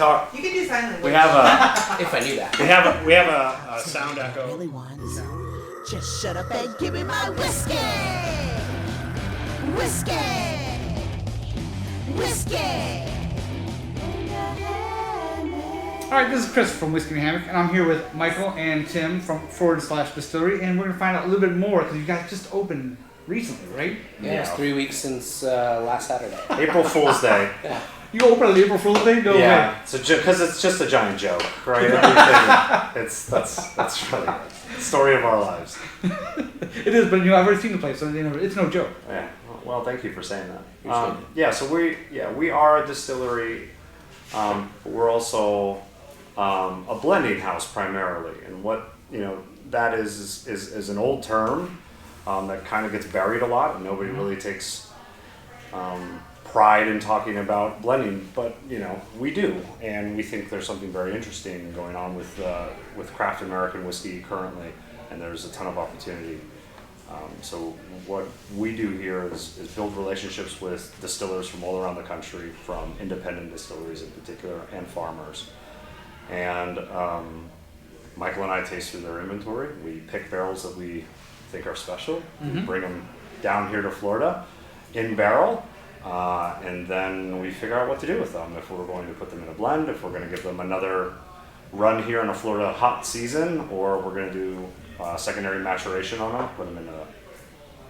talk. You can do sign language. We have a. If I knew that. We have a sound echo. Really wants. Just shut up and give me my whiskey. Whiskey. Whiskey. All right, this is Chris from Whiskey and Hammock, and I'm here with Michael and Tim from /Distillery, and we're going to find out a little bit more because you guys just opened recently, right? Yeah, it's 3 weeks since last Saturday. April Fool's Day. Yeah. You opened on April Fool's Day? No way. So because it's just a giant joke, right? Everything, that's really the story of our lives. It is, but I've already seen the place, so it's no joke. Yeah. Well, thank you for saying that. So we are a distillery. We're also a blending house primarily, and what that is an old term that kind of gets buried a lot, and nobody really takes pride in talking about blending, but we do, and we think there's something very interesting going on with craft American whiskey currently, and there's a ton of opportunity. So what we do here is build relationships with distillers from all around the country, from independent distilleries in particular, and farmers. And Michael and I taste through their inventory. We pick barrels that we think are special. We bring them down here to Florida in barrel, and then we figure out what to do with them. If we're going to put them in a blend, if we're going to give them another run here in a Florida hot season, or we're going to do secondary maturation on them, put them in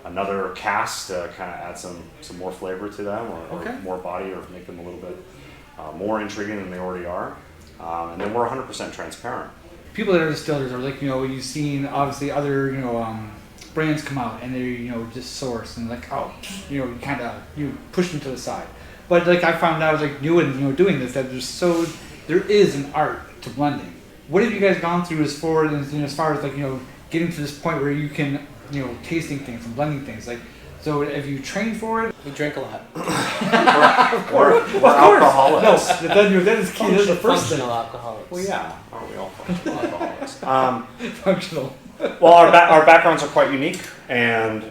another cask to kind of add some more flavor to them, or more body, or make them a little bit more intriguing than they already are. And then we're 100% transparent. People that are distillers are like, you've seen obviously other, brands come out and they're, just source and like, you kind of, push them to the side. But like I found out like doing this, that there is an art to blending. What have you guys gone through as far as like, getting to this point where you can, tasting things and blending things? Like, so have you trained for it? We drink a lot. We're alcoholics. No, that is key. That's the first thing. Functional alcoholics. Well, yeah. Aren't we all functional alcoholics? Functional. Well, our backgrounds are quite unique, and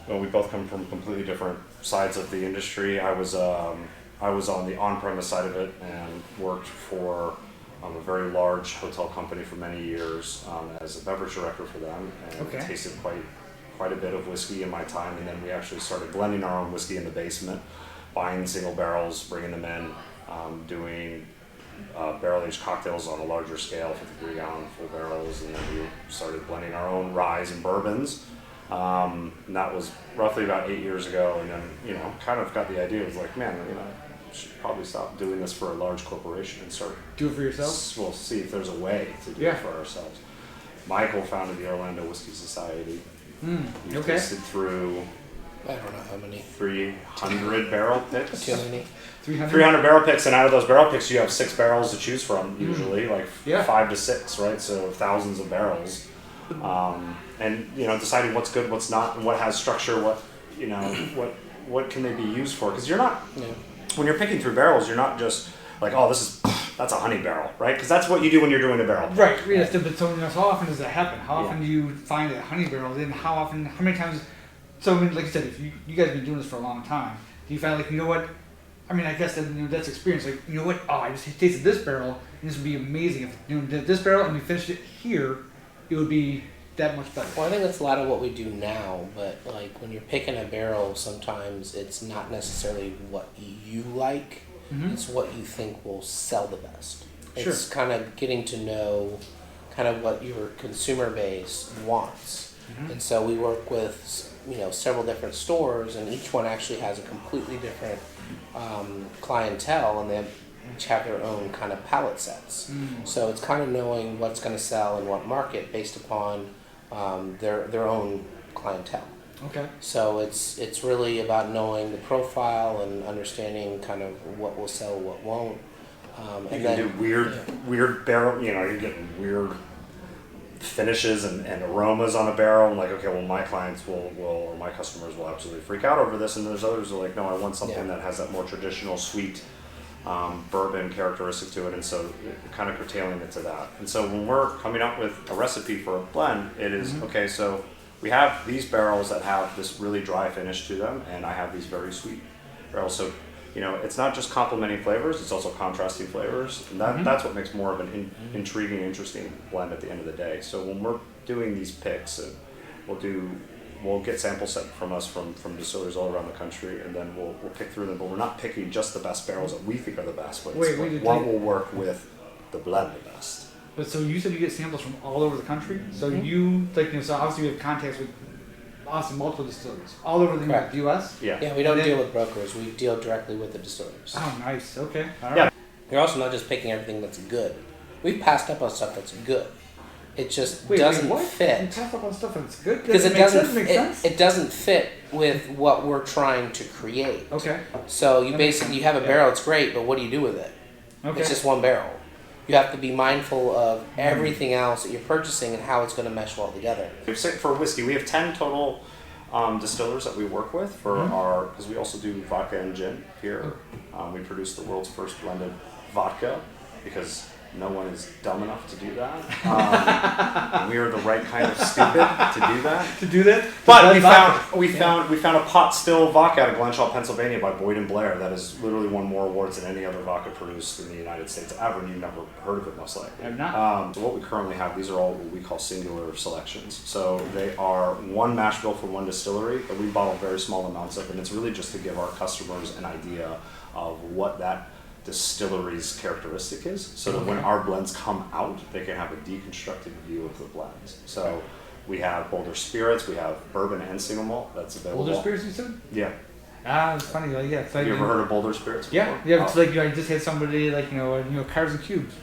we both come from completely different sides of the industry. I was on the on-premise side of it and worked for a very large hotel company for many years as a beverage director for them, and tasted quite a bit of whiskey in my time. And then we actually started blending our own whiskey in the basement, buying single barrels, bringing them in, doing barrel-aged cocktails on a larger scale, 53-gallon full barrels, and then we started blending our own ryes and bourbons. And that was roughly about 8 years ago, and then kind of got the idea. It was like, man, should probably stop doing this for a large corporation and start do it for yourself. We'll see if there's a way to do it for ourselves. Michael founded the Orlando Whiskey Society. He tasted through, I don't know how many. 300 barrel picks. Too many. 300 barrel picks, and out of those barrel picks, you have 6 barrels to choose from, usually, 5 to 6, right? So thousands of barrels, and deciding what's good, what's not, and what has structure, what can they be used for? Because you're not, when you're picking through barrels, you're not just like, that's a honey barrel, right? Because that's what you do when you're doing a barrel. Right. Yes, but so how often does that happen? How often do you find a honey barrel? Then how many times? So like you said, if you guys have been doing this for a long time, do you find like, what? I mean, I guess that's experience. Like, what? Oh, I just tasted this barrel, and this would be amazing. If did this barrel and we finished it here, it would be that much better. Well, I think that's a lot of what we do now, but like when you're picking a barrel, sometimes it's not necessarily what you like, it's what you think will sell the best. It's kind of getting to know kind of what your consumer base wants. And so we work with several different stores, and each one actually has a completely different clientele, and they each have their own kind of palette sets. So it's kind of knowing what's going to sell in what market based upon their own clientele. Okay. So it's really about knowing the profile and understanding kind of what will sell, what won't. You can do weird barrel. You're getting weird finishes and aromas on a barrel. I'm like, okay, well, my clients will or my customers will absolutely freak out over this, and there's others who are like, no, I want something that has that more traditional sweet bourbon characteristic to it, and so kind of curtailing it to that. And so when we're coming up with a recipe for a blend, it is okay. So we have these barrels that have this really dry finish to them, and I have these very sweet barrels. So it's not just complementing flavors; it's also contrasting flavors, and that's what makes more of an intriguing, interesting blend at the end of the day. So when we're doing these picks, and we'll get samples sent from us from distilleries all around the country, and then we'll pick through them. But we're not picking just the best barrels that we think are the best, but what will work with the blend the best. But so you said you get samples from all over the country. So you so obviously you have contacts with multiple distilleries all over the U.S. Yeah, we don't deal with brokers. We deal directly with the distillers. Oh, nice. Okay. All right. Yeah. You're also not just picking everything that's good. We've passed up on stuff that's good. It just doesn't fit. You pass up on stuff that's good because it doesn't make sense. It doesn't fit with what we're trying to create. Okay. So you basically have a barrel. It's great, but what do you do with it? Okay. It's just one barrel. You have to be mindful of everything else that you're purchasing and how it's going to mesh well together. For whiskey, we have 10 total distillers that we work with for because we also do vodka and gin here. We produce the world's first blended vodka because no one is dumb enough to do that. We are the right kind of stupid to do that. But we found a pot still vodka out of Glenshaw, Pennsylvania by Boyd and Blair that has literally won more awards than any other vodka produced in the United States ever, and you've never heard of it most likely. I've not. So what we currently have, these are all what we call singular selections. So they are one mash bill for one distillery that we bottle very small amounts of, and it's really just to give our customers an idea of what that distillery's characteristic is, so that when our blends come out, they can have a deconstructed view of the blends. So we have Boulder Spirits, we have bourbon and single malt that's available. Boulder Spirits, you said? Yeah. It's funny. Like, Have you ever heard of Boulder Spirits before? Yeah. It's like I just had somebody Cars and Cubes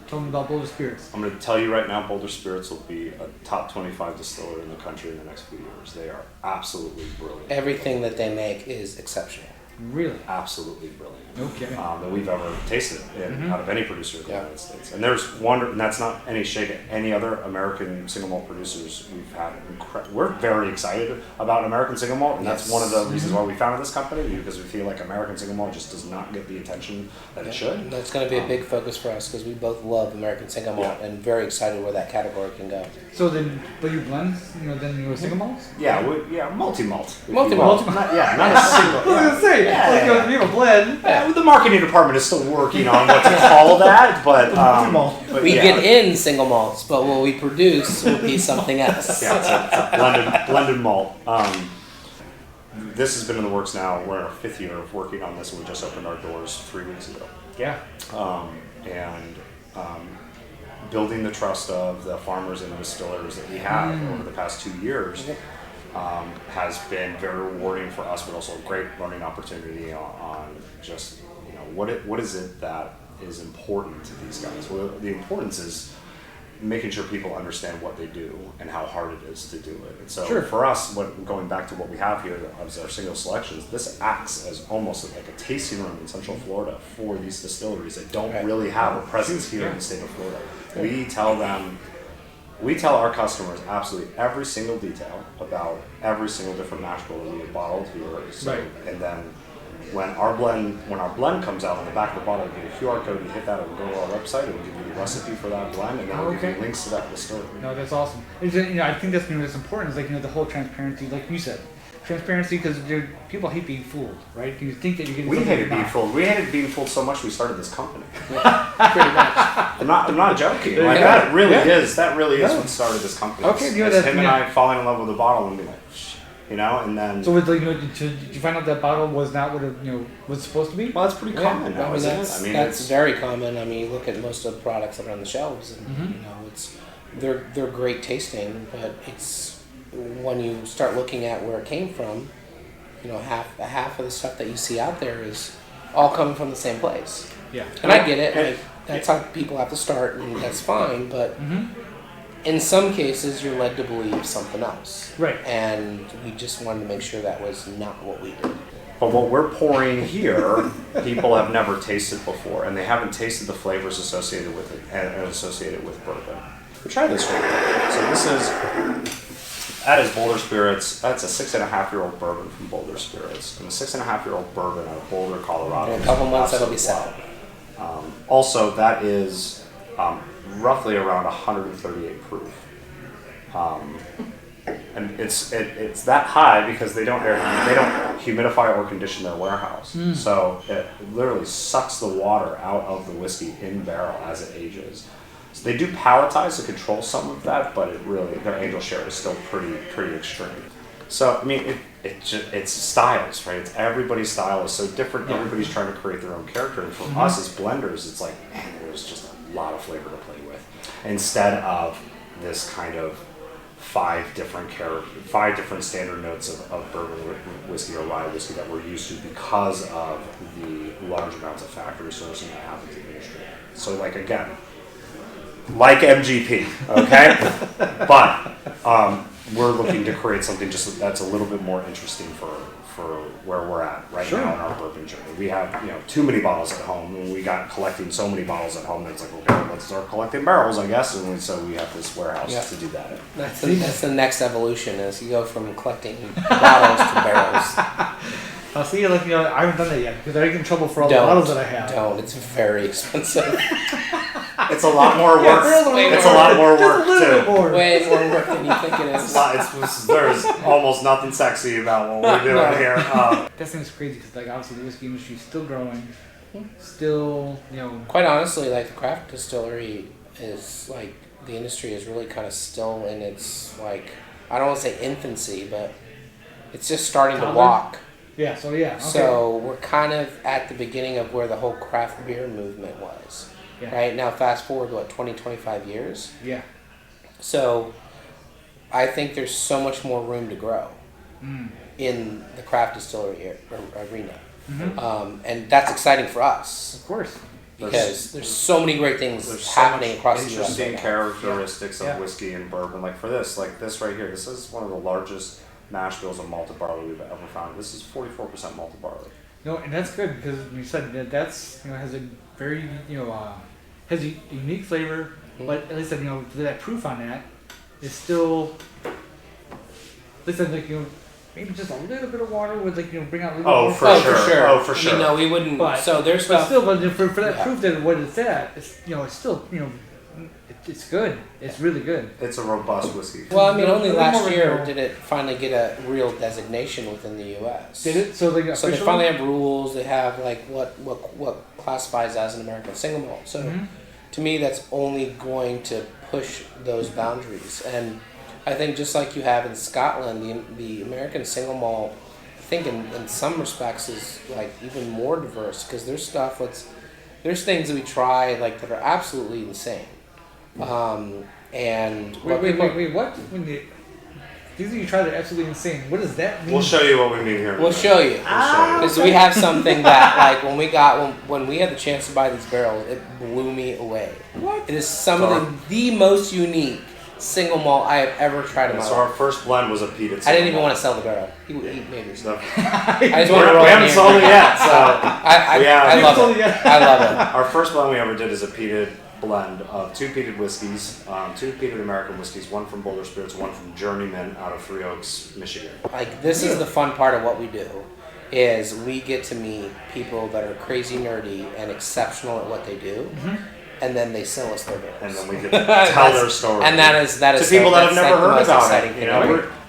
told me about Boulder Spirits. I'm going to tell you right now, Boulder Spirits will be a top 25 distiller in the country in the next few years. They are absolutely brilliant. Everything that they make is exceptional. Really? Absolutely brilliant. Okay. That we've ever tasted out of any producer in the United States. And there's and that's not any shade at any other American single malt producers we've had. We're very excited about American single malt, and that's one of the reasons why we founded this company, because we feel like American single malt just does not get the attention that it should. And that's going to be a big focus for us because we both love American single malt and very excited where that category can go. So then, but you blend, then you go single malts? Yeah, multi-malt. Multi-malt. Not a single. I was going to say, we have a blend. The marketing department is still working on what to call that, but we get in single malts, but what we produce will be something else. Yeah, it's a blended malt. This has been in the works now. We're in our 5th year of working on this, and we just opened our doors 3 weeks ago. Yeah. Building the trust of the farmers and distillers that we have over the past 2 years has been very rewarding for us, but also a great learning opportunity on just what is it that is important to these guys. Well, the importance is making sure people understand what they do and how hard it is to do it. And so for us, going back to what we have here as our single selections, this acts as almost like a tasting room in Central Florida for these distilleries that don't really have a presence here in the state of Florida. We tell our customers absolutely every single detail about every single different mash bill that we have bottled here. So, and then when our blend comes out on the back of the bottle, you get a QR code, you hit that, it will go to our website, it will give you the recipe for that blend, and then we'll give you links to that distillery. No, that's awesome. I think that's that's important. Is the whole transparency, like you said. Transparency, because people hate being fooled, right? You think that you're getting. We hated being fooled. We hated being fooled so much we started this company. Pretty much. I'm not joking. Like that really is. That really is what started this company. Okay, it's him and I falling in love with the bottle and being like, and then. So did you find out that bottle was not what it was supposed to be? Well, that's pretty common now, isn't it? That's very common. I mean, you look at most of the products that are on the shelves, and they're great tasting, but it's. When you start looking at where it came from, half of the stuff that you see out there is all coming from the same place. Yeah. And I get it. That's how people have to start, and that's fine. But in some cases, you're led to believe something else. Right. And we just wanted to make sure that was not what we did. But what we're pouring here, people have never tasted before, and they haven't tasted the flavors associated with it and associated with bourbon. But try this one. So this is. That is Boulder Spirits. That's a 6.5-year-old bourbon from Boulder Spirits. And a 6.5-year-old bourbon out of Boulder, Colorado. In a couple months, that'll be set. Also, that is roughly around 138 proof. and it's that high because they don't humidify or condition their warehouse. So it literally sucks the water out of the whiskey in barrel as it ages. So they do palletize to control some of that, but their angel share is still pretty extreme. So I mean, it's styles, right? It's everybody's style is so different. Everybody's trying to create their own character, and for us as blenders, it's like, man, there's just a lot of flavor to play with, instead of this kind of five different standard notes of bourbon whiskey or rye whiskey that we're used to because of the large amounts of factory sourcing that happens in the industry. So like again, like MGP, okay, but we're looking to create something just that's a little bit more interesting for where we're at right now in our bourbon journey. We have too many bottles at home, and we got collecting so many bottles at home that it's like, okay, let's start collecting barrels, I guess, and so we have this warehouse to do that. That's the next evolution, is you go from collecting bottles to barrels. I'll see, like, I haven't done that yet because I get in trouble for all the bottles that I have. Don't. It's very expensive. It's a lot more work. It's a lot more work too. Way more work than you think it is. There's almost nothing sexy about what we're doing here. That seems crazy because, like, obviously the whiskey industry is still growing. Still, Quite honestly, like, the craft distillery is, like, the industry is really kind of still in its, like, I don't want to say infancy, but it's just starting to walk. Yeah, so okay. So we're kind of at the beginning of where the whole craft beer movement was. Yeah. Right now, fast forward, 20, 25 years? Yeah. So I think there's so much more room to grow in the craft distillery arena. And that's exciting for us. Of course. Because there's so many great things happening across the U.S. Interesting characteristics of whiskey and bourbon. Like for this right here, this is one of the largest mash bills of malted barley we've ever found. This is 44% malted barley. No, and that's good because you said that's has a very has a unique flavor, but at least that proof on that is still. At least maybe just a little bit of water would bring out a little more. For sure. Oh, for sure. We wouldn't. But, so there's stuff. But still, for that proof that what it's at, it's it's still it's good. It's really good. It's a robust whiskey. Well, I mean, only last year did it finally get a real designation within the U.S. Did it? So they finally have rules. They have what classifies as an American single malt. So to me, that's only going to push those boundaries. And I think just like you have in Scotland, the American single malt, I think in some respects is like even more diverse because there's there's things that we try that are absolutely insane. And wait, what? These are you try to absolutely insane. What does that mean? We'll show you what we mean here. We'll show you. Because we have something that when we had the chance to buy these barrels, it blew me away. What? It is some of the most unique single malt I have ever tried in my life. So our first blend was a peated single I didn't even malt. want to sell the barrel. He maybe. I just want to we haven't sold it yet, so I love it. I love it. Our first blend we ever did is a peated blend of two peated whiskeys, two peated American whiskeys, one from Boulder Spirits, one from Journeyman out of Three Oaks, Michigan. This is the fun part of what we do, is we get to meet people that are crazy nerdy and exceptional at what they do, and then they sell us their barrels. And then we get to tell their story. And that is to people that have never heard about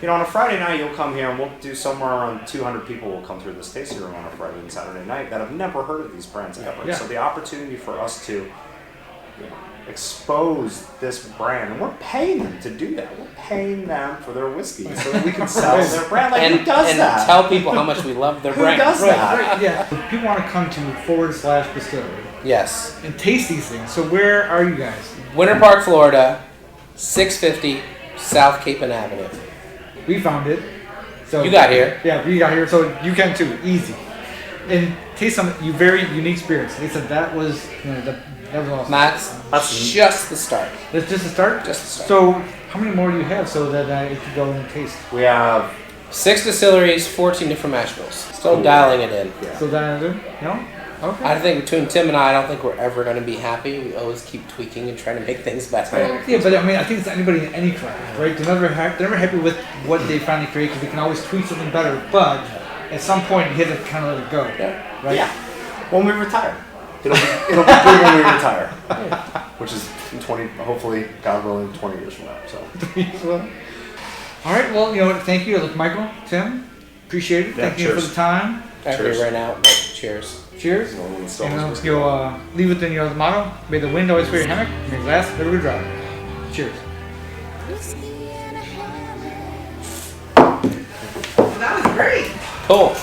it. On a Friday night you'll come here and we'll do somewhere around 200 people will come through this tasting room on a Friday and Saturday night that have never heard of these brands ever. Yeah. So the opportunity for us to expose this brand, and we're paying them to do that. We're paying them for their whiskey so that we can sell their brand. Who does that? And tell people how much we love their brand. Who does that? Right, yeah. People want to come to /distillery. Yes. And taste these things. So where are you guys? Winter Park, Florida, 650 South Cape and Avenue. We found it. So you got here. Yeah, we got here. So you can too. Easy. And taste some very unique spirits. They said that was that was awesome. That's just the start. That's just the start? Just the start. So how many more do you have so that it could go and taste? We have 6 distilleries, 14 different mash bills. Still dialing it in. Yeah. Still dialing it in? No? Okay. I think between Tim and I don't think we're ever going to be happy. We always keep tweaking and trying to make things better. Yeah, but I mean, I think it's anybody in any craft, right? They're never happy with what they finally create because they can always tweak something better. But at some point, you have to kind of let it go. Yeah. Right? Yeah. When we retire. It'll be good when we retire. Which is in 20, hopefully, God willing, 20 years from now. So. All right. Well, thank you, Michael, Tim. Appreciate it. Yeah, Thank you for the time. After Cheers. we ran out, but cheers. Cheers. No one And stalls let's me. go leave it in the motto. May the wind always fill your hammock. May the glass never go dry. Cheers. Whiskey and a hammock. Well, that was great. Cool.